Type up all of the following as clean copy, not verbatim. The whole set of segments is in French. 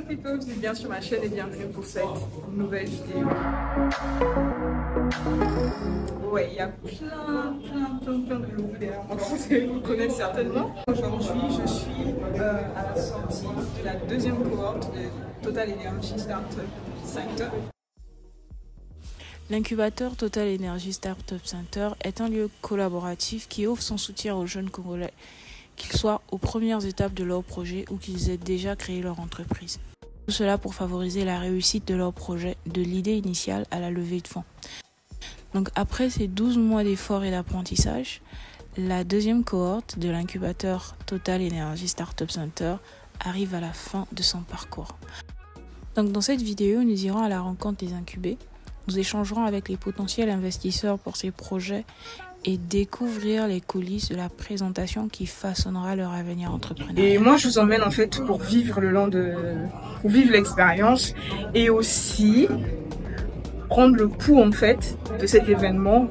Hello people, vous êtes bien sur ma chaîne et bienvenue pour cette nouvelle vidéo. Ouais, il y a plein de loups derrière moi, vous allez vous connaître certainement. Aujourd'hui, je suis à la sortie de la deuxième cohorte de Total Energy Startup Center. L'incubateur Total Energy Startup Center est un lieu collaboratif qui offre son soutien aux jeunes Congolais, qu'ils soient aux premières étapes de leur projet ou qu'ils aient déjà créé leur entreprise. Tout cela pour favoriser la réussite de leur projet, de l'idée initiale à la levée de fonds. Donc après ces 12 mois d'efforts et d'apprentissage, la deuxième cohorte de l'incubateur Total Energy Startup Center arrive à la fin de son parcours. Donc dans cette vidéo, nous irons à la rencontre des incubés. Nous échangerons avec les potentiels investisseurs pour ces projets et découvrir les coulisses de la présentation qui façonnera leur avenir entrepreneurial. Et moi, je vous emmène en fait pour vivre pour vivre l'expérience et aussi prendre le pouls en fait de cet événement.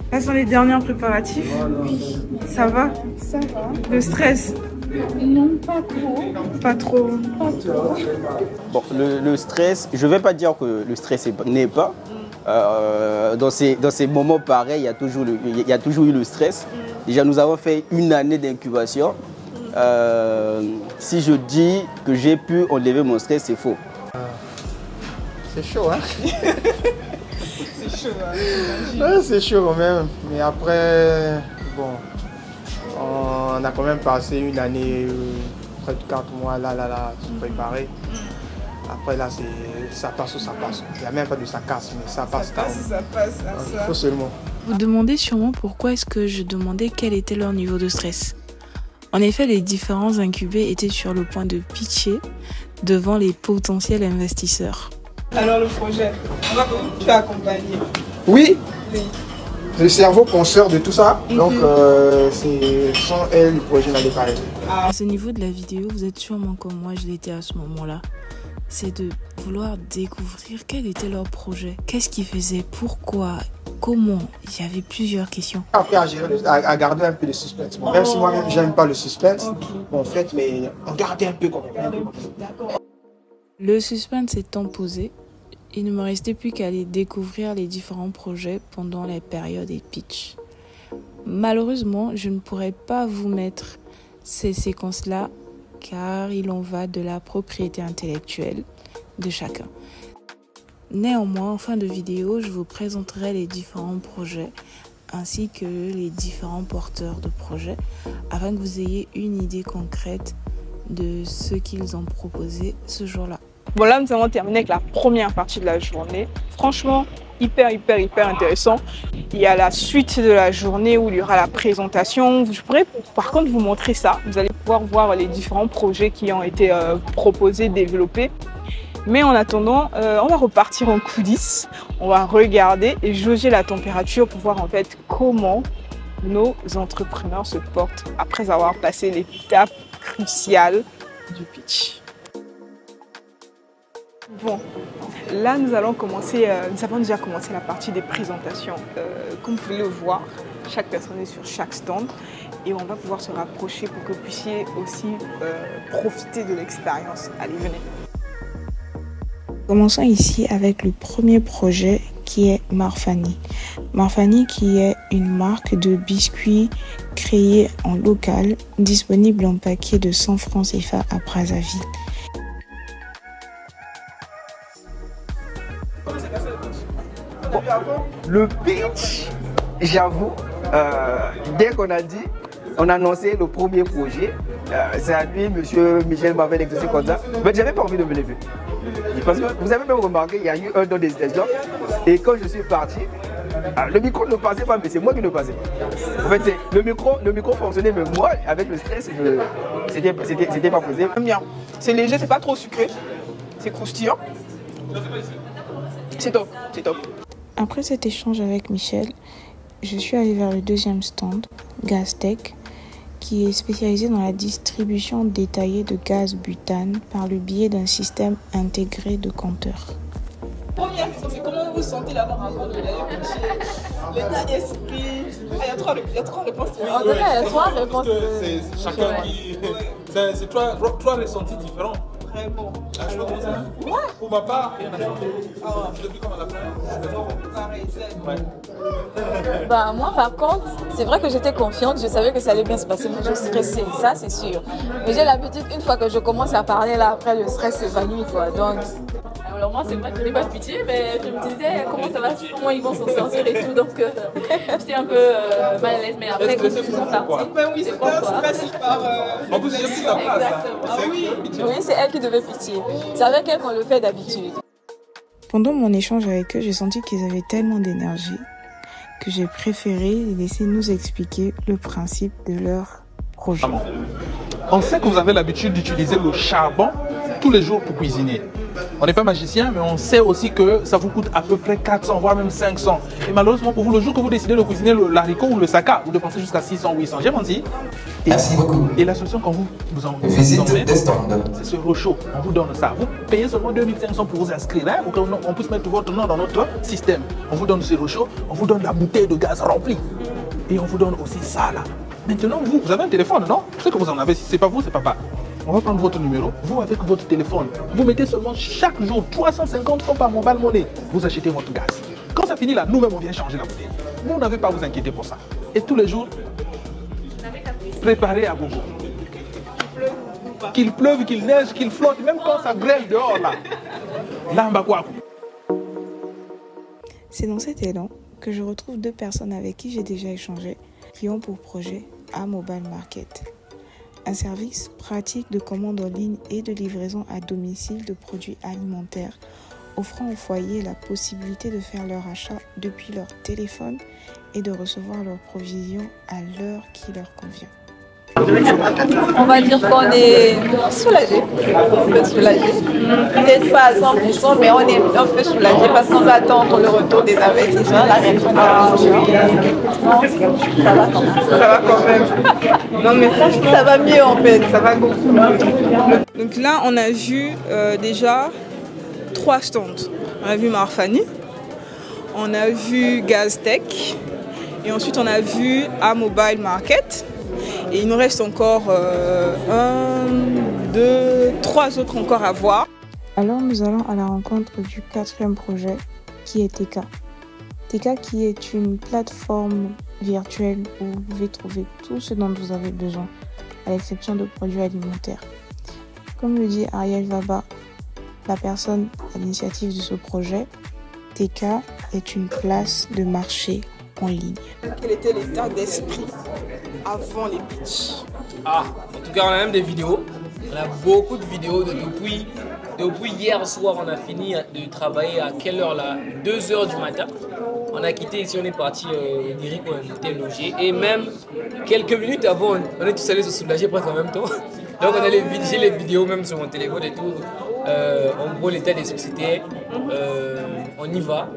Quels sont les derniers préparatifs? Oui. Ça va? Ça va. Le stress? Non, pas trop. Pas trop. Pas trop. Bon, le stress, je ne vais pas dire que le stress n'est pas. Dans ces moments pareils, il y a toujours eu le stress. Déjà, nous avons fait une année d'incubation. Si je dis que j'ai pu enlever mon stress, c'est faux. C'est chaud, hein? C'est chaud, hein, Ouais, c'est chaud quand même. Mais après, bon, on a quand même passé une année, près de 4 mois là, se préparer. Après là, ça passe ou ça passe. Il n'y a même pas de ça casse, mais ça passe. Ça passe. Il faut seulement. Vous demandez sûrement pourquoi est-ce que je demandais quel était leur niveau de stress. En effet, les différents incubés étaient sur le point de pitcher devant les potentiels investisseurs. Alors le projet, tu as accompagné? Oui, le cerveau penseur de tout ça. Donc, c'est sans elle, le projet n'allait pas aller. À ce niveau de la vidéo, vous êtes sûrement comme moi, je l'étais à ce moment-là. C'est de vouloir découvrir quel était leur projet, qu'est-ce qu'ils faisaient, pourquoi, comment. Il y avait plusieurs questions. Après, à garder un peu de suspense. Bon, même si moi-même, j'aime pas le suspense, bon, en fait, mais on gardait un peu quand même. Le suspense étant posé, il ne me restait plus qu'à aller découvrir les différents projets pendant les périodes et pitch. Malheureusement, je ne pourrais pas vous mettre ces séquences-là car il en va de la propriété intellectuelle de chacun. Néanmoins, en fin de vidéo, je vous présenterai les différents projets ainsi que les différents porteurs de projets afin que vous ayez une idée concrète de ce qu'ils ont proposé ce jour-là. Bon, là nous avons terminé avec la première partie de la journée. Franchement, hyper intéressant. Il y a la suite de la journée où il y aura la présentation. Je pourrais par contre vous montrer ça. Vous allez pouvoir voir les différents projets qui ont été proposés, développés. Mais en attendant, on va repartir en coulisses. On va regarder et jauger la température pour voir en fait comment nos entrepreneurs se portent après avoir passé l'étape cruciale du pitch. Bon, là nous avons déjà commencé la partie des présentations. Comme vous pouvez le voir, chaque personne est sur chaque stand et on va pouvoir se rapprocher pour que vous puissiez aussi profiter de l'expérience. Allez, venez. Commençons ici avec le premier projet qui est Marfani. Marfani qui est une marque de biscuits créée en local, disponible en paquet de 100 francs CFA à Brazzaville. Bon, le pitch, j'avoue, dès qu'on a dit, on a annoncé le premier projet, c'est à lui, monsieur Michel m'avait exercé comme ça, mais j'avais pas envie de me lever. Parce que vous avez même remarqué, il y a eu un don d'hésitation, et quand je suis parti, le micro ne passait pas, mais c'est moi qui ne passais pas. En fait, le micro fonctionnait, mais moi, avec le stress, c'était pas possible. Bien, c'est léger, c'est pas trop sucré, c'est croustillant. C'est top, c'est top. Après cet échange avec Michel, je suis allée vers le deuxième stand, Gaztech, qui est spécialisé dans la distribution détaillée de gaz butane par le biais d'un système intégré de compteurs. Première question, c'est comment vous sentez là-bas avant de l'aller pitcher? L'état d'esprit. Il y a trois réponses. En tout cas, il y a 3 réponses. C'est chacun qui... C'est trois ressentis différents. Vraiment. Ah, je peux commencer là? Pour ma part, rien n'a changé. Depuis qu'on a la fin, Bah, moi, par contre, c'est vrai que j'étais confiante, je savais que ça allait bien se passer, mais je stressais, ça c'est sûr. Mais j'ai l'habitude, une fois que je commence à parler, là, après, le stress s'évanouit, quoi. Donc... Alors moi, c'est vrai que je n'ai pas de pitié, mais je me disais comment ça va, comment ils vont s'en sortir et tout, donc j'étais un peu mal à l'aise, mais après, quand ils sont partis, c'est quoi quoi. En plus, j'ai pris ta place. Oui, c'est elle qui devait pitié. C'est avec elle qu'on le fait d'habitude. Pendant mon échange avec eux, j'ai senti qu'ils avaient tellement d'énergie que j'ai préféré les laisser nous expliquer le principe de leur projet. On sait que vous avez l'habitude d'utiliser le charbon tous les jours pour cuisiner. On n'est pas magicien, mais on sait aussi que ça vous coûte à peu près 400, voire même 500. Et malheureusement pour vous, le jour que vous décidez de cuisiner le haricot ou le saka, vous dépensez jusqu'à 600, 800. J'ai menti. Merci beaucoup. Et la solution quand vous Visite des stands. c'est ce Rochaud. On vous donne ça. Vous payez seulement 2500 pour vous inscrire, hein, pour qu'on puisse mettre votre nom dans notre système. On vous donne ce Rochaud, on vous donne la bouteille de gaz remplie. Et on vous donne aussi ça là. Maintenant, vous avez un téléphone, non? Je sais que vous en avez. Si ce n'est pas vous, c'est papa. On va prendre votre numéro, vous avec votre téléphone. Vous mettez seulement chaque jour 350 francs par mobile money. Vous achetez votre gaz. Quand ça finit là, nous-mêmes on vient changer la bouteille. Vous n'avez pas à vous inquiéter pour ça. Et tous les jours, préparez à gogo. Qu'il pleuve, qu'il neige, qu'il flotte, même quand ça grêle dehors là. Là, on va quoi? C'est dans cet élan que je retrouve deux personnes avec qui j'ai déjà échangé qui ont pour projet A-Mobile Market. Un service pratique de commande en ligne et de livraison à domicile de produits alimentaires, offrant aux foyers la possibilité de faire leur achat depuis leur téléphone et de recevoir leurs provisions à l'heure qui leur convient. On va dire qu'on est soulagé, un peu soulagé. Peut-être pas à 100%, mais on est un peu soulagé parce qu'on va attendre le retour des investisseurs, la réaction des investisseurs. Ça va quand même. Ça va quand même. Non mais franchement, Ça va mieux en fait. ça va beaucoup mieux. Donc là, on a vu déjà 3 stands. On a vu Marfani, on a vu Gaztech et ensuite on a vu A-Mobile Market. Et il nous reste encore 1, 2, 3 autres encore à voir. Alors nous allons à la rencontre du 4e projet qui est TK. TK qui est une plateforme virtuelle où vous pouvez trouver tout ce dont vous avez besoin, à l'exception de produits alimentaires. Comme le dit Ariel Vaba, la personne à l'initiative de ce projet, TK est une place de marché en ligne. Quel était l'état d'esprit avant les pitchs? En tout cas, on a même des vidéos. On a beaucoup de vidéos depuis hier soir. On a fini de travailler à quelle heure là? 2 h du matin. On a quitté ici, on est parti direct où on était logé. Et même quelques minutes avant, on est tous allés se soulager presque en même temps. Donc on allait vider les vidéos même sur mon téléphone et tout. En gros, l'état d'esprit c'était on y va.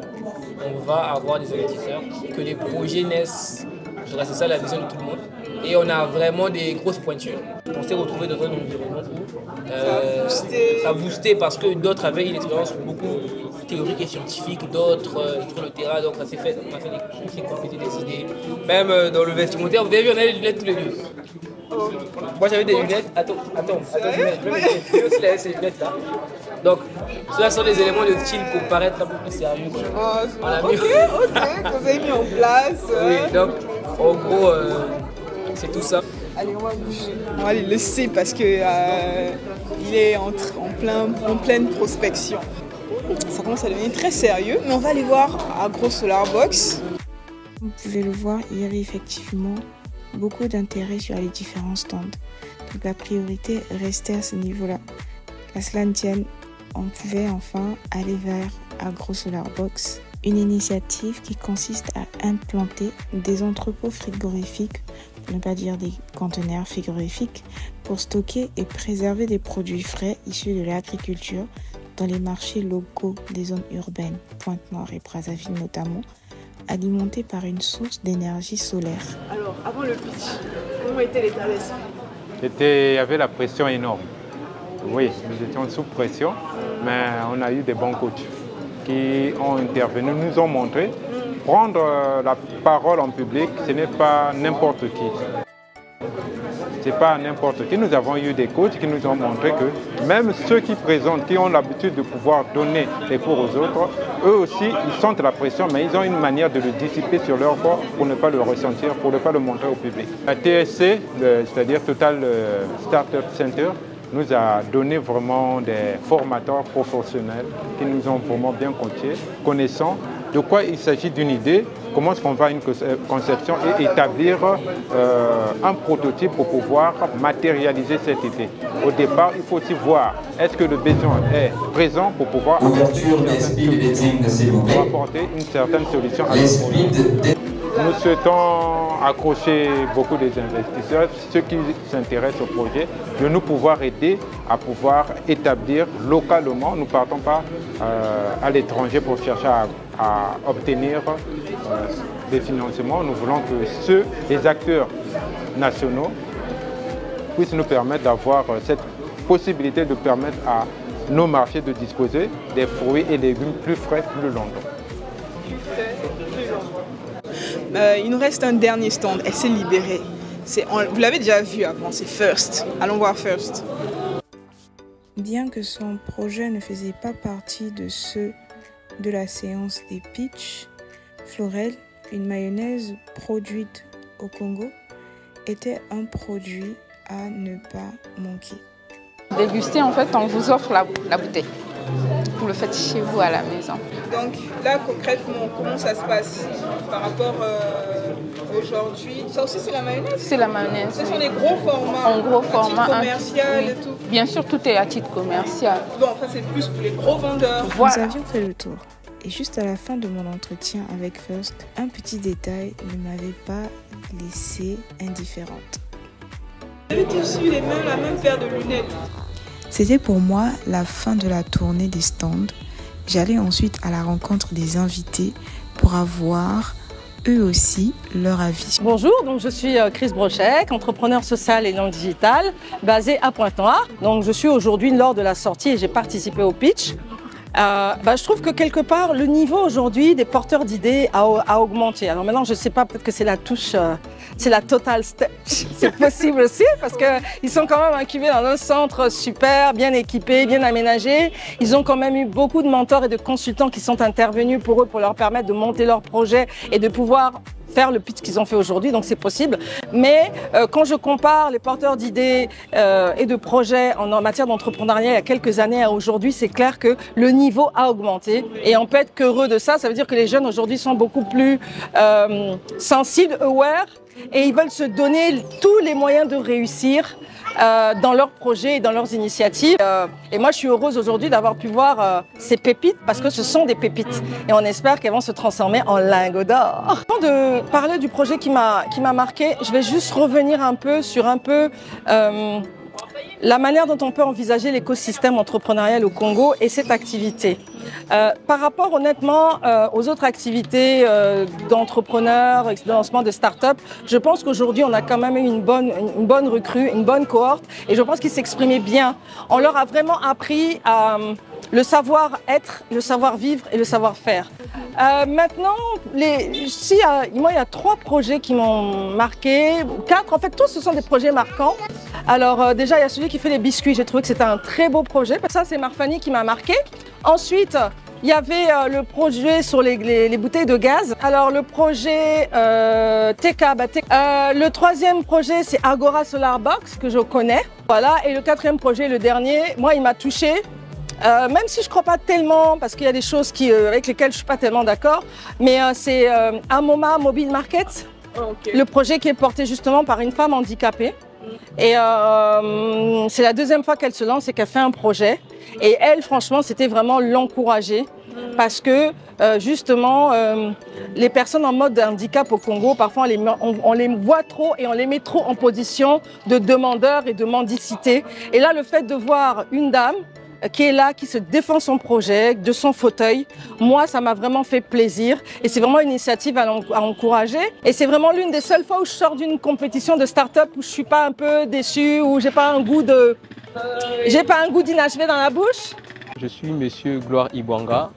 On va avoir des investisseurs, que les projets naissent. C'est ça la vision de tout le monde. Et on a vraiment des grosses pointures. On s'est retrouvés dans un environnement où ça boostait parce que d'autres avaient une expérience beaucoup théorique et scientifique, d'autres sur le terrain. Donc on a fait compléter des idées. Même dans le vestimentaire, vous avez vu, on a les lunettes tous les deux. Moi j'avais des lunettes. Attends, je vais aussi laisser ces lunettes là. Donc, ceux-là sont des éléments de style pour paraître un peu plus sérieux. On a mis... Ok, vous avez mis en place. Oui, donc en gros, c'est tout ça. Allez, on va bouger. On va les laisser parce que il est en pleine prospection. Ça commence à devenir très sérieux, mais on va aller voir à Gros Solar Box. Vous pouvez le voir, il y avait effectivement beaucoup d'intérêt sur les différents stands. Donc la priorité restait à ce niveau-là. À cela ne tienne, on pouvait enfin aller vers Agro Solar Box, une initiative qui consiste à implanter des entrepôts frigorifiques, pour ne pas dire des conteneurs frigorifiques, pour stocker et préserver des produits frais issus de l'agriculture dans les marchés locaux des zones urbaines, Pointe-Noire et Brazzaville notamment, alimentés par une source d'énergie solaire. Alors, avant le pitch, comment était l'état d'esprit? Il y avait la pression énorme. Oui, nous étions sous pression, mais on a eu des bons coachs qui ont intervenu, nous ont montré. Prendre la parole en public, ce n'est pas n'importe qui. c'est pas n'importe qui. Nous avons eu des coachs qui nous ont montré que même ceux qui présentent, qui ont l'habitude de pouvoir donner les cours aux autres, eux aussi, ils sentent la pression, mais ils ont une manière de le dissiper sur leur corps pour ne pas le ressentir, pour ne pas le montrer au public. La TSC, c'est-à-dire Total Startup Center, nous a donné vraiment des formateurs professionnels qui nous ont vraiment bien coachés, connaissant de quoi il s'agit d'une idée, comment est-ce qu'on va à une conception et établir un prototype pour pouvoir matérialiser cette idée. Au départ, il faut aussi voir est-ce que le besoin est présent pour pouvoir apporter une certaine solution à notre problème. Nous souhaitons accrocher beaucoup des investisseurs, ceux qui s'intéressent au projet, de nous pouvoir aider à pouvoir établir localement. Nous ne partons pas à l'étranger pour chercher à obtenir des financements. Nous voulons que les acteurs nationaux puissent nous permettre d'avoir cette possibilité de permettre à nos marchés de disposer des fruits et légumes plus frais, plus longtemps. Il nous reste un dernier stand, elle s'est libérée. Vous l'avez déjà vu avant, c'est First. Allons voir First. Bien que son projet ne faisait pas partie de ceux de la séance des pitchs, Florel, une mayonnaise produite au Congo, était un produit à ne pas manquer. Déguster, en fait, on vous offre la bouteille. Vous le faites chez vous à la maison. Donc là, concrètement, comment ça se passe par rapport aujourd'hui? Ça aussi, c'est la mayonnaise? C'est la mayonnaise. Ce sont des gros formats, en gros format, à titre commercial oui. Et tout? Bien sûr, tout est à titre commercial. Bon, enfin, c'est plus pour les gros vendeurs. Voilà. Nous avions fait le tour. Et juste à la fin de mon entretien avec First, un petit détail ne m'avait pas laissé indifférente. Vous avez tous eu la même paire de lunettes. C'était pour moi la fin de la tournée des stands. J'allais ensuite à la rencontre des invités pour avoir eux aussi leur avis. Bonjour, donc je suis Chris Brochek, entrepreneur social et non digital, basé à Pointe-Noire. Donc je suis aujourd'hui lors de la sortie et j'ai participé au pitch. Je trouve que quelque part, le niveau aujourd'hui des porteurs d'idées a augmenté. Alors maintenant, je ne sais pas, peut-être que c'est la touche, c'est la Total Step. C'est possible aussi parce qu'ils sont quand même incubés dans un centre super, bien équipé, bien aménagé. Ils ont quand même eu beaucoup de mentors et de consultants qui sont intervenus pour eux, pour leur permettre de monter leur projet et de pouvoir faire le pitch qu'ils ont fait aujourd'hui, donc c'est possible. Mais quand je compare les porteurs d'idées et de projets en matière d'entrepreneuriat il y a quelques années à aujourd'hui, c'est clair que le niveau a augmenté et on peut être qu'heureux de ça. Ça veut dire que les jeunes aujourd'hui sont beaucoup plus sensibles, aware, et ils veulent se donner tous les moyens de réussir dans leurs projets et dans leurs initiatives. Et moi, je suis heureuse aujourd'hui d'avoir pu voir ces pépites parce que ce sont des pépites. Et on espère qu'elles vont se transformer en lingots d'or. Avant de parler du projet qui m'a marqué, je vais juste revenir un peu sur la manière dont on peut envisager l'écosystème entrepreneurial au Congo et cette activité. Par rapport honnêtement aux autres activités d'entrepreneurs, de lancement de start-up, je pense qu'aujourd'hui on a quand même eu une bonne recrue, une bonne cohorte et je pense qu'ils s'exprimaient bien. On leur a vraiment appris le savoir-être, le savoir-vivre et le savoir-faire. Maintenant, moi il y a 3 projets qui m'ont marqué, 4 en fait, tous ce sont des projets marquants. Alors déjà il y a celui qui fait les biscuits, j'ai trouvé que c'était un très beau projet, ça c'est Marfani qui m'a marqué. Ensuite, il y avait le projet sur les bouteilles de gaz. Alors le projet TK, le 3e projet c'est Agora Solar Box que je connais. Voilà, et le 4e projet, le dernier, moi il m'a touché. Même si je ne crois pas tellement, parce qu'il y a des choses avec lesquelles je ne suis pas tellement d'accord, mais c'est Amoma Mobile Market, le projet qui est porté justement par une femme handicapée. Et c'est la 2e fois qu'elle se lance et qu'elle fait un projet. Et elle, franchement, c'était vraiment l'encourager parce que justement, les personnes en mode de handicap au Congo, parfois on les voit trop et on les met trop en position de demandeurs et de mendicité. Et là, le fait de voir une dame qui est là, qui se défend son projet, de son fauteuil. Moi, ça m'a vraiment fait plaisir et c'est vraiment une initiative à encourager. Et c'est vraiment l'une des seules fois où je sors d'une compétition de start-up où je suis pas un peu déçue, où j'ai pas un goût d'inachevé dans la bouche. Je suis Monsieur Gloire Ibwanga,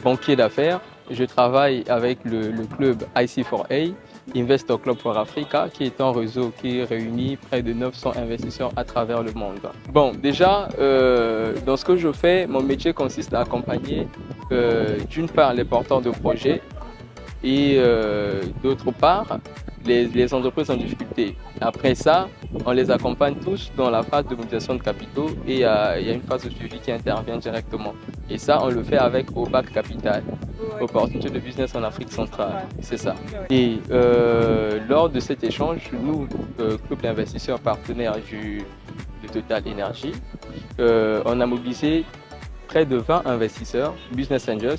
banquier d'affaires. Je travaille avec le club IC4A Investor Club for Africa, qui est un réseau qui réunit près de 900 investisseurs à travers le monde. Bon, déjà, dans ce que je fais, mon métier consiste à accompagner d'une part les porteurs de projets et d'autre part les entreprises en difficulté. Après ça, on les accompagne tous dans la phase de mobilisation de capitaux et il y a une phase de suivi qui intervient directement. Et ça, on le fait avec OBAC Capital, Opportunité de Business en Afrique centrale. C'est ça. Et lors de cet échange, nous, club d'investisseurs partenaires de Total Energy, on a mobilisé près de 20 investisseurs, Business Angels,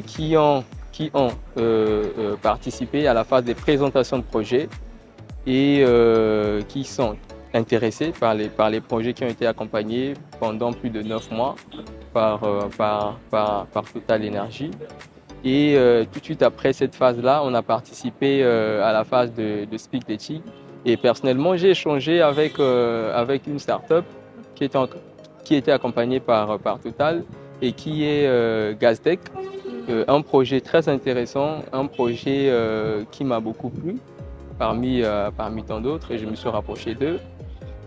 qui ont participé à la phase des présentations de projets et qui sont intéressés par les projets qui ont été accompagnés pendant plus de 9 mois par Total Energy. Et tout de suite après cette phase-là, on a participé à la phase de speak dating. Et personnellement, j'ai échangé avec une start-up qui était accompagnée par Total et qui est Gaztech. Un projet très intéressant, un projet qui m'a beaucoup plu parmi tant d'autres, et je me suis rapproché d'eux.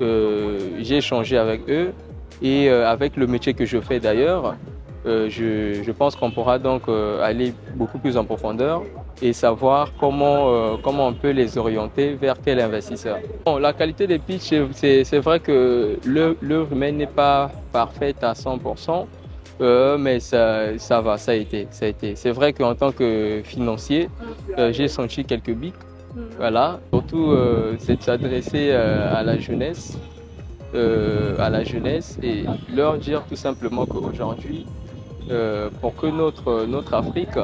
J'ai échangé avec eux et avec le métier que je fais d'ailleurs, je pense qu'on pourra donc aller beaucoup plus en profondeur et savoir comment on peut les orienter vers quel investisseur. Bon, la qualité des pitchs, c'est vrai que l'œuvre humaine n'est pas parfaite à 100%. Mais ça va, ça a été. C'est vrai qu'en tant que financier, j'ai senti quelques bics. Voilà. Surtout, c'est de s'adresser à la jeunesse et leur dire tout simplement qu'aujourd'hui, pour que notre Afrique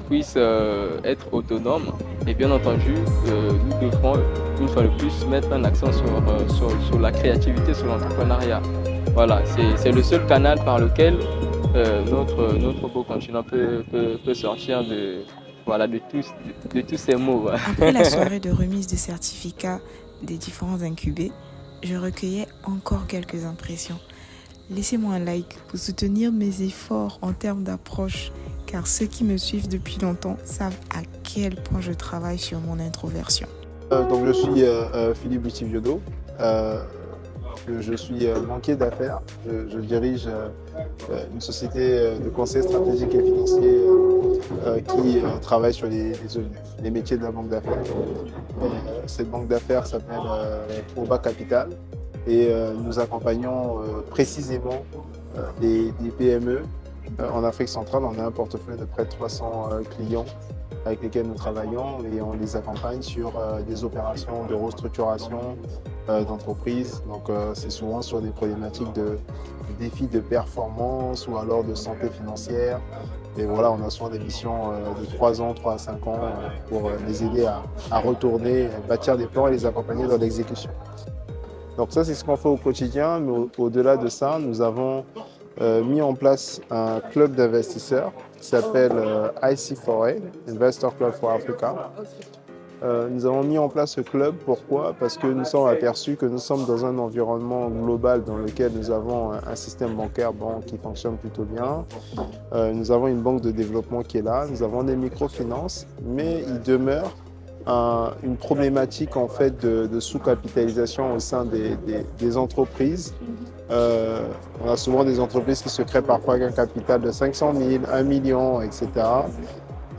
puisse être autonome, et bien entendu, nous devrons une fois de plus mettre un accent sur la créativité, sur l'entrepreneuriat. Voilà, c'est le seul canal par lequel notre beau continent peut sortir de tous ces mots. Après la soirée de remise des certificats des différents incubés, je recueillais encore quelques impressions. Laissez-moi un like pour soutenir mes efforts en termes d'approche, car ceux qui me suivent depuis longtemps savent à quel point je travaille sur mon introversion. Donc je suis Philippe Butiviodo. Je suis banquier d'affaires. Je dirige une société de conseil stratégique et financier qui travaille sur les métiers de la banque d'affaires. Cette banque d'affaires s'appelle OBAC Capital et nous accompagnons précisément des PME en Afrique centrale. On a un portefeuille de près de 300 clients avec lesquels nous travaillons et on les accompagne sur des opérations de restructuration d'entreprise. Donc c'est souvent sur des problématiques de défis de performance ou alors de santé financière. Et voilà, on a souvent des missions de 3 ans, 3 à 5 ans pour les aider à retourner, bâtir des plans et les accompagner dans l'exécution. Donc ça, c'est ce qu'on fait au quotidien, mais au-delà de ça, nous avons mis en place un club d'investisseurs qui s'appelle IC4A, Investor Club for Africa. Nous avons mis en place ce club, pourquoi? Parce que nous sommes aperçus que nous sommes dans un environnement global dans lequel nous avons un système bancaire qui fonctionne plutôt bien. Nous avons une banque de développement qui est là, nous avons des microfinances, mais il demeure une problématique en fait de sous-capitalisation au sein des entreprises. On a souvent des entreprises qui se créent parfois avec un capital de 500 000, 1 million, etc.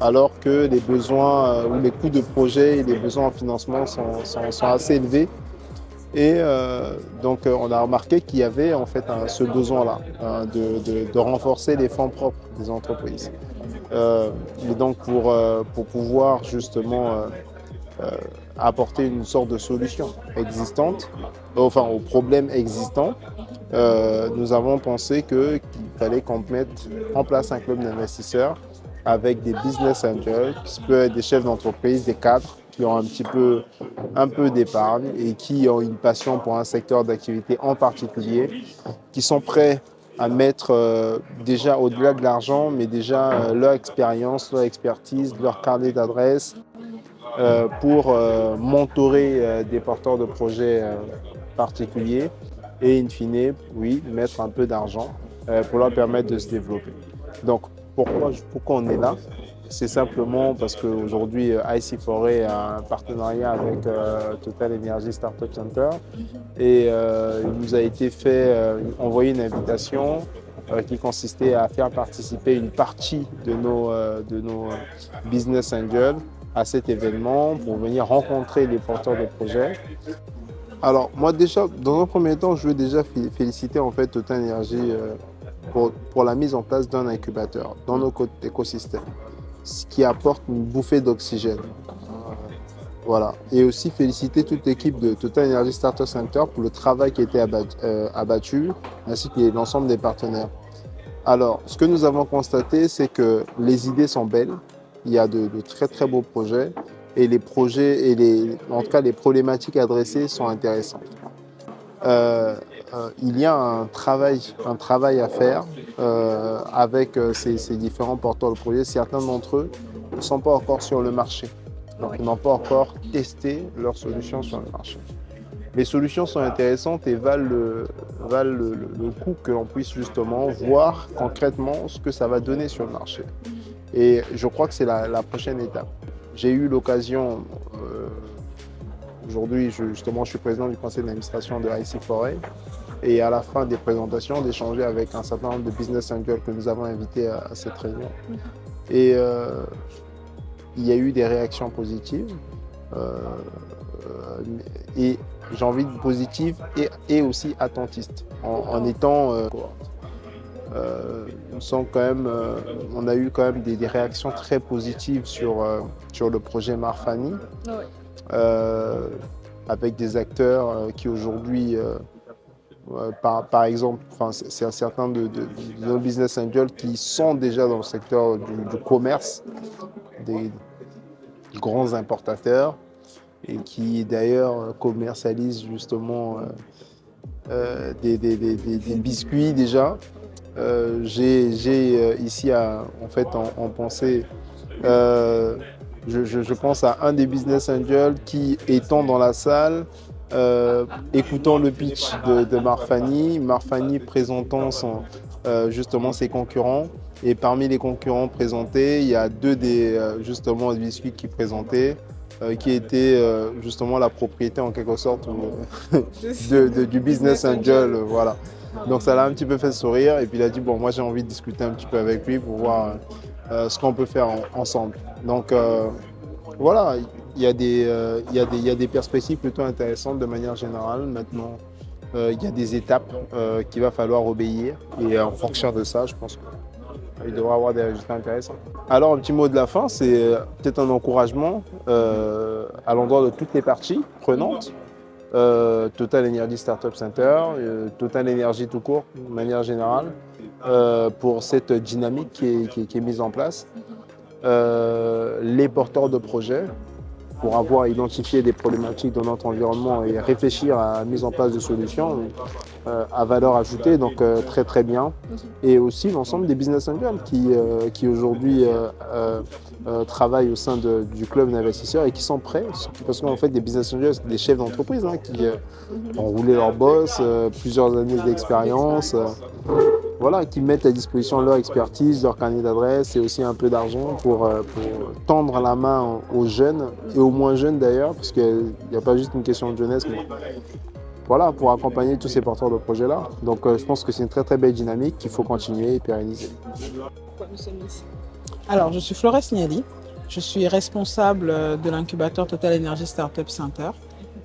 Alors que les besoins ou les coûts de projet et les besoins en financement sont assez élevés. Et donc on a remarqué qu'il y avait en fait ce besoin-là de renforcer les fonds propres des entreprises. Et donc pour pouvoir justement apporter une sorte de solution existante, enfin aux problèmes existants, nous avons pensé qu'il fallait qu'on mette en place un club d'investisseurs avec des business angels, qui peuvent être des chefs d'entreprise, des cadres qui ont un peu d'épargne et qui ont une passion pour un secteur d'activité en particulier, qui sont prêts à mettre déjà au-delà de l'argent, mais déjà leur expérience, leur expertise, leur carnet d'adresses pour mentorer des porteurs de projets particuliers et in fine, oui, mettre un peu d'argent pour leur permettre de se développer. Donc, pourquoi on est là? c'est simplement parce qu'aujourd'hui, IC Forêt a un partenariat avec Total Energy Startup Center et il nous a été envoyé une invitation qui consistait à faire participer une partie de nos business angels à cet événement pour venir rencontrer les porteurs de projets. Alors moi déjà, dans un premier temps, je veux déjà féliciter en fait Total Energy pour la mise en place d'un incubateur dans notre écosystème, ce qui apporte une bouffée d'oxygène. Voilà. Et aussi féliciter toute l'équipe de Total Energy Startup Center pour le travail qui a été abattu, ainsi que l'ensemble des partenaires. Alors, ce que nous avons constaté, c'est que les idées sont belles, il y a de très très beaux projets, et les projets, en tout cas les problématiques adressées sont intéressantes. Il y a un travail à faire avec ces différents porteurs de projets. Certains d'entre eux ne sont pas encore sur le marché. Donc, ils n'ont pas encore testé leurs solutions sur le marché. Les solutions sont intéressantes et valent le coup que l'on puisse justement voir concrètement ce que ça va donner sur le marché. Et je crois que c'est la prochaine étape. J'ai eu l'occasion, aujourd'hui justement je suis président du conseil d'administration de IC Forêt, et à la fin des présentations d'échanger avec un certain nombre de business angels que nous avons invités à cette réunion. Et il y a eu des réactions positives, et j'ai envie de positives et aussi attentistes, en étant... on a eu quand même des réactions très positives sur le projet Marfani, avec des acteurs qui aujourd'hui, par exemple, c'est certains de nos business angels qui sont déjà dans le secteur du commerce, des grands importateurs, et qui d'ailleurs commercialisent justement des biscuits déjà. J'ai ici en fait en pensée, je pense à un des business angels qui, étant dans la salle, écoutant le pitch de Marfani présentant justement ses concurrents, et parmi les concurrents présentés, il y a deux des biscuits qui présentaient, qui étaient justement la propriété en quelque sorte du business angel, voilà. Donc ça l'a un petit peu fait sourire, et puis il a dit bon, moi j'ai envie de discuter un petit peu avec lui pour voir ce qu'on peut faire ensemble. Donc voilà, il y a des perspectives plutôt intéressantes de manière générale. Maintenant, il y a des étapes qu'il va falloir obéir, et en fonction de ça, je pense qu'il devra avoir des résultats intéressants. Alors, un petit mot de la fin, c'est peut-être un encouragement à l'endroit de toutes les parties prenantes. Total Energy Startup Center, Total Energy tout court, de manière générale, pour cette dynamique qui est mise en place. Les porteurs de projets, pour avoir identifié des problématiques dans notre environnement et réfléchir à la mise en place de solutions à valeur ajoutée, donc très très bien. Et aussi l'ensemble des business angels qui aujourd'hui travaillent au sein du club d'investisseurs et qui sont prêts, parce qu'en fait des business angels, c'est des chefs d'entreprise qui ont roulé leur boss, plusieurs années d'expérience, voilà, qui mettent à disposition leur expertise, leur carnet d'adresse et aussi un peu d'argent pour tendre la main aux jeunes et aux moins jeunes d'ailleurs, parce qu'il n'y a pas juste une question de jeunesse, mais voilà, pour accompagner tous ces porteurs de projets-là. Donc je pense que c'est une très très belle dynamique qu'il faut continuer et pérenniser. Pourquoi nous sommes ici? Alors, je suis Florès Niali, je suis responsable de l'incubateur Total Energy Startup Center,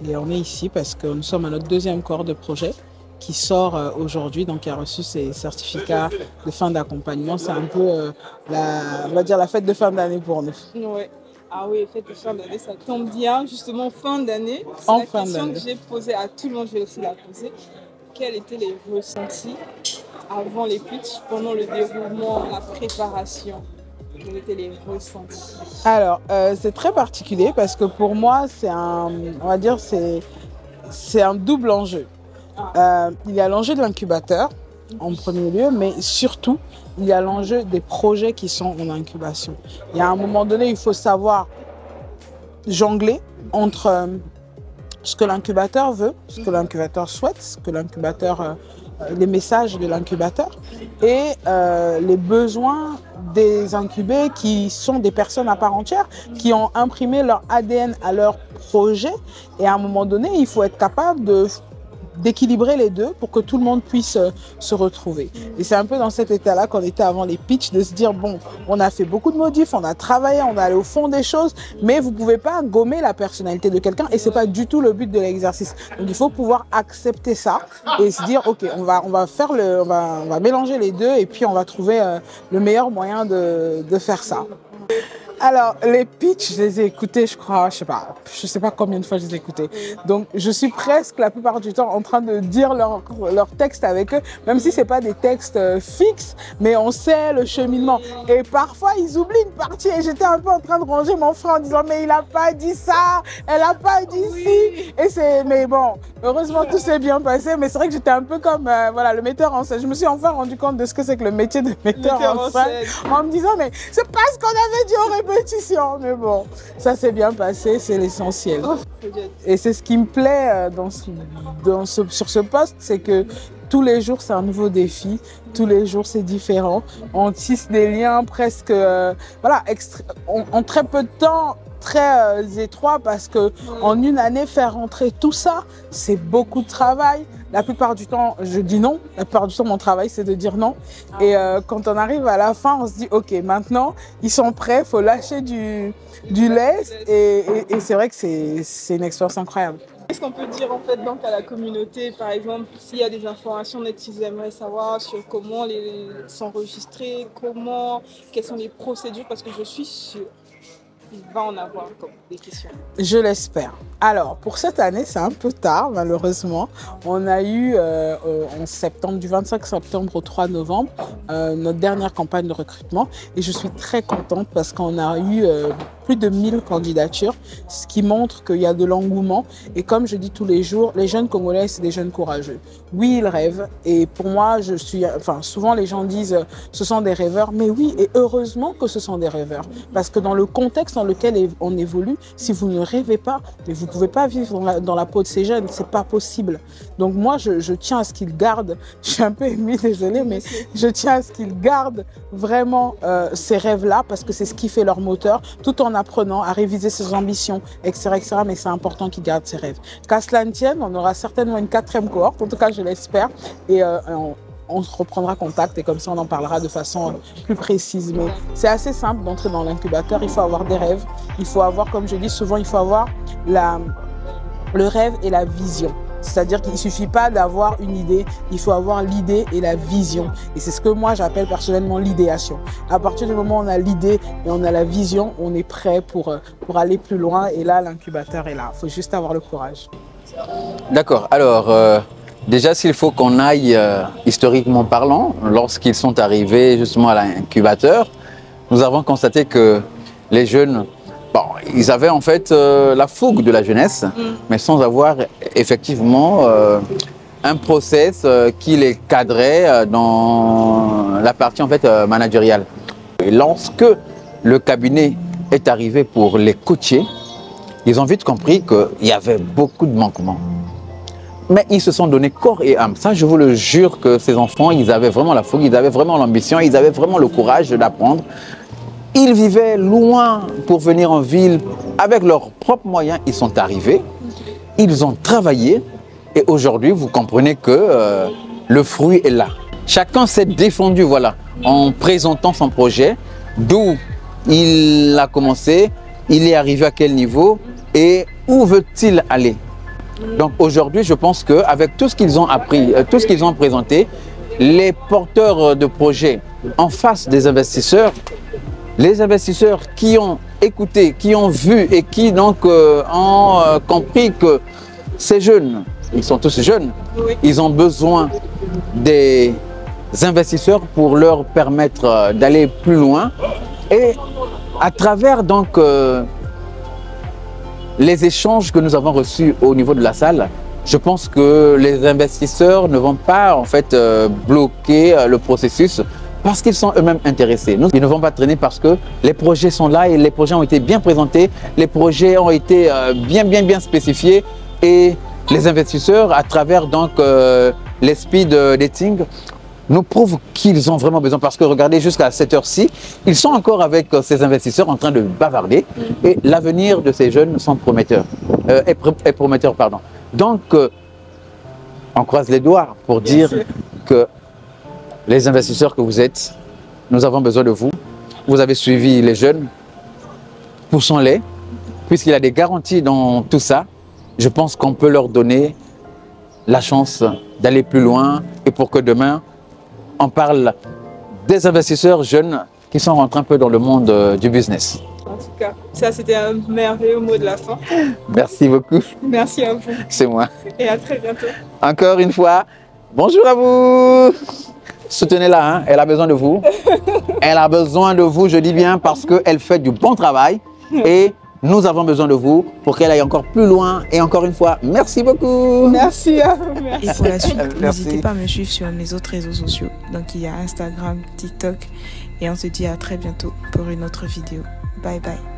et on est ici parce que nous sommes à notre deuxième cohorte de projet qui sort aujourd'hui, donc qui a reçu ses certificats de fin d'accompagnement. C'est un peu on va dire la fête de fin d'année pour nous. Ouais. Ah oui, fête de fin d'année, ça tombe bien, justement fin d'année. En la fin question d'année. que j'ai posée à tout le monde, je vais aussi la poser. Quels étaient les ressentis avant les pitchs, pendant le déroulement, la préparation? Quels étaient les ressentis? Alors, c'est très particulier parce que pour moi, c'est un double enjeu. Il y a l'enjeu de l'incubateur en premier lieu, mais surtout, il y a l'enjeu des projets qui sont en incubation. Il y a un moment donné, il faut savoir jongler entre ce que l'incubateur veut, ce que l'incubateur souhaite, ce que l'incubateur les messages de l'incubateur et les besoins des incubés qui sont des personnes à part entière, qui ont imprimé leur ADN à leur projet. Et à un moment donné, il faut être capable d'équilibrer les deux pour que tout le monde puisse se retrouver. Et c'est un peu dans cet état-là qu'on était avant les pitchs, de se dire, bon, on a fait beaucoup de modifs, on a travaillé, on est allé au fond des choses, mais vous ne pouvez pas gommer la personnalité de quelqu'un et ce n'est pas du tout le but de l'exercice. Donc il faut pouvoir accepter ça et se dire, ok, on va mélanger les deux et puis on va trouver le meilleur moyen de faire ça. Alors, les pitchs, je les ai écoutés, je crois, je sais pas combien de fois je les ai écoutés. Donc, je suis presque la plupart du temps en train de dire leur texte avec eux, même si c'est pas des textes fixes, mais on sait le cheminement. Et parfois, ils oublient une partie et j'étais un peu en train de ranger mon frère en disant, mais il a pas dit ça, elle a pas dit ci. Mais bon, heureusement, tout s'est bien passé, mais c'est vrai que j'étais un peu comme, voilà, le metteur en scène. Je me suis enfin rendu compte de ce que c'est que le métier de metteur en scène, en me disant, mais c'est pas ce qu'on avait dit au répétition, mais bon, ça s'est bien passé, c'est l'essentiel. Et c'est ce qui me plaît sur ce poste, c'est que tous les jours c'est un nouveau défi, tous les jours c'est différent. On tisse des liens presque, voilà, en très peu de temps, très étroits, parce que en une année faire rentrer tout ça, c'est beaucoup de travail. La plupart du temps, je dis non. La plupart du temps, mon travail, c'est de dire non. Et quand on arrive à la fin, on se dit, OK, maintenant, ils sont prêts, il faut lâcher du lest. Et c'est vrai que c'est une expérience incroyable. Qu'est-ce qu'on peut dire en fait donc à la communauté, par exemple, s'il y a des informations qu'ils aimeraient savoir sur comment s'enregistrer, quelles sont les procédures, parce que je suis sûre qu'il va en avoir comme des questions. Je l'espère. Alors, pour cette année, c'est un peu tard, malheureusement. On a eu en septembre, du 25 septembre au 3 novembre, notre dernière campagne de recrutement. Et je suis très contente parce qu'on a eu plus de 1000 candidatures, ce qui montre qu'il y a de l'engouement. Et comme je dis tous les jours, les jeunes Congolais, c'est des jeunes courageux. Oui, ils rêvent. Et pour moi, souvent les gens disent ce sont des rêveurs. Mais oui, et heureusement que ce sont des rêveurs. Parce que dans le contexte dans lequel on évolue, si vous ne rêvez pas, mais vous ne pouvez pas vivre dans la peau de ces jeunes, c'est pas possible. Donc moi, je tiens à ce qu'ils gardent, je suis un peu émue, désolée, mais je tiens à ce qu'ils gardent vraiment ces rêves-là, parce que c'est ce qui fait leur moteur, tout en apprenant à réviser ses ambitions, etc. etc. mais c'est important qu'ils gardent ces rêves. Qu'à cela ne tienne, on aura certainement une 4e cohorte, en tout cas je l'espère, et on reprendra contact et comme ça on en parlera de façon plus précise. Mais c'est assez simple d'entrer dans l'incubateur, il faut avoir des rêves, il faut avoir, comme je dis souvent, il faut avoir le rêve et la vision. C'est-à-dire qu'il ne suffit pas d'avoir une idée, il faut avoir l'idée et la vision. Et c'est ce que moi j'appelle personnellement l'idéation. À partir du moment où on a l'idée et on a la vision, on est prêt pour aller plus loin. Et là, l'incubateur est là. Il faut juste avoir le courage. D'accord. Alors, déjà, s'il faut qu'on aille historiquement parlant, lorsqu'ils sont arrivés justement à l'incubateur, nous avons constaté que les jeunes, bon, ils avaient en fait la fougue de la jeunesse, mais sans avoir effectivement un process qui les cadrait dans la partie en fait managériale. Et lorsque le cabinet est arrivé pour les coacher, ils ont vite compris qu'il y avait beaucoup de manquements. Mais ils se sont donné corps et âme. Ça, je vous le jure que ces enfants, ils avaient vraiment la fougue, ils avaient vraiment l'ambition, ils avaient vraiment le courage d'apprendre. Ils vivaient loin pour venir en ville. Avec leurs propres moyens, ils sont arrivés. Ils ont travaillé. Et aujourd'hui, vous comprenez que le fruit est là. Chacun s'est défendu, voilà, en présentant son projet, d'où il a commencé, il est arrivé à quel niveau et où veut-il aller. Donc aujourd'hui, je pense qu'avec tout ce qu'ils ont appris, tout ce qu'ils ont présenté, les porteurs de projets en face des investisseurs, les investisseurs qui ont écouté, qui ont vu et qui donc ont compris que ces jeunes, ils sont tous jeunes, ils ont besoin des investisseurs pour leur permettre d'aller plus loin. Et à travers donc les échanges que nous avons reçus au niveau de la salle, je pense que les investisseurs ne vont pas en fait bloquer le processus parce qu'ils sont eux-mêmes intéressés. Ils ne vont pas traîner parce que les projets sont là et les projets ont été bien présentés, les projets ont été bien spécifiés et les investisseurs, à travers donc les speed dating, nous prouvent qu'ils ont vraiment besoin. Parce que regardez, jusqu'à cette heure-ci, ils sont encore avec ces investisseurs en train de bavarder. Et l'avenir de ces jeunes sont prometteurs, est prometteur. Pardon. Donc, on croise les doigts pour dire que les investisseurs que vous êtes, nous avons besoin de vous. Vous avez suivi les jeunes, poussons-les, puisqu'il y a des garanties dans tout ça. Je pense qu'on peut leur donner la chance d'aller plus loin et pour que demain, on parle des investisseurs jeunes qui sont rentrés un peu dans le monde du business. En tout cas, ça c'était un merveilleux mot de la fin. Merci beaucoup. Merci à vous. C'est moi. Et à très bientôt. Encore une fois, bonjour à vous. Soutenez-la, hein. Elle a besoin de vous. Elle a besoin de vous, je dis bien, parce qu'elle fait du bon travail. Et nous avons besoin de vous pour qu'elle aille encore plus loin. Et encore une fois, merci beaucoup. Merci à vous. Merci. Et pour la suite, n'hésitez pas à me suivre sur mes autres réseaux sociaux. Donc il y a Instagram, TikTok. Et on se dit à très bientôt pour une autre vidéo. Bye bye.